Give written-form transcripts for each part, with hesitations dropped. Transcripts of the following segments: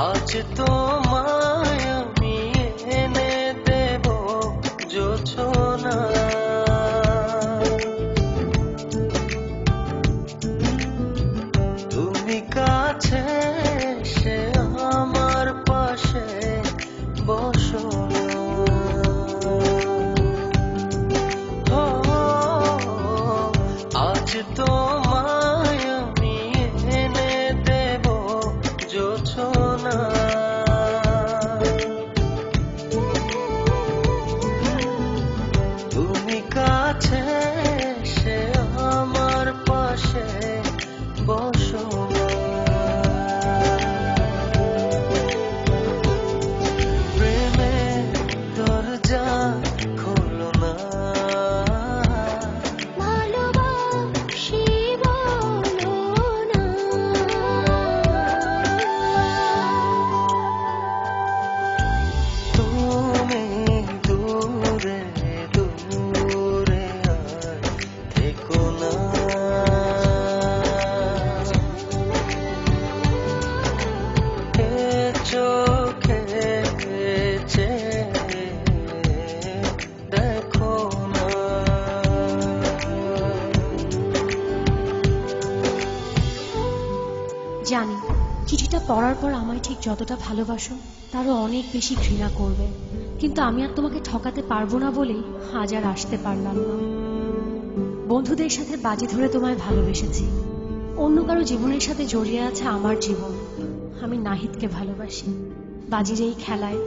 আজ তোমায় আমি এনে দেব জোছনা, তুমি কাছে এসে আমার পাশে বসো না। আজ তোমায় আমি এনে দেব জোছনা, তুমি কাছে এসে আমার পাশে বসো না। প্রেমের দরজা খোলো না, ভালোবাসি বলো না। তুমি দূরে দূরে আর থেকো না। এ চোখে চেয়ে দেখো না। জানি চিঠিটা পড়ার পর আমায় ঠিক যতটা ভালোবাসো তারও অনেক বেশি ঘৃণা করবে, কিন্তু আমি আর তোমাকে ঠকাতে পারবো না বলেই আজ আর আসতে পারলাম না। বন্ধুদের সাথে বাজি ধরে তোমায় ভালোবেসেছি, অন্য কারো জীবনের সাথে জড়িয়ে আছে আমার জীবন। আমি নাহিদকে ভালোবাসি। বাজির এই খেলায়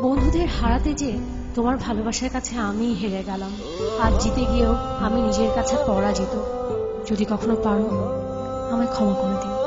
বন্ধুদের হারাতে যে তোমার ভালোবাসার কাছে আমিই হেরে গেলাম। আজ জিতে গিয়েও আমি নিজের কাছে পরাজিত। যদি কখনো পারো আমায় ক্ষমা করে দিও।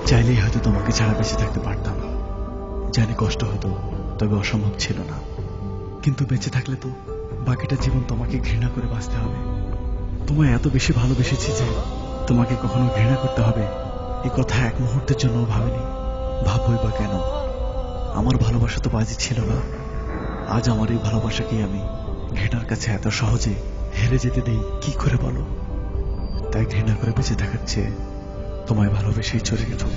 চাইলেই হয়তো তোমাকে ছাড়া বেঁচে থাকতে পারতাম। জানি কষ্ট হতো, তবে অসম্ভব ছিল না। কিন্তু বেঁচে থাকলে তো বাকিটা জীবন তোমাকে ঘৃণা করে বাঁচতে হবে। তোমায় এত বেশি ভালোবেসেছি যে তোমাকে কখনো ঘৃণা করতে হবে এই কথা এক মুহূর্তের জন্য ভাবিনি। ভাববই বা কেন? আমার ভালোবাসা তো বাজি ছিল না। আজ আমার এই ভালোবাসাকেই আমি ঘৃণার কাছে এত সহজে হেরে যেতে দেই কি করে বলো? তাই ঘৃণা করে বেঁচে থাকার চেয়ে তোমায় ভালোবেসেই চলে গেল।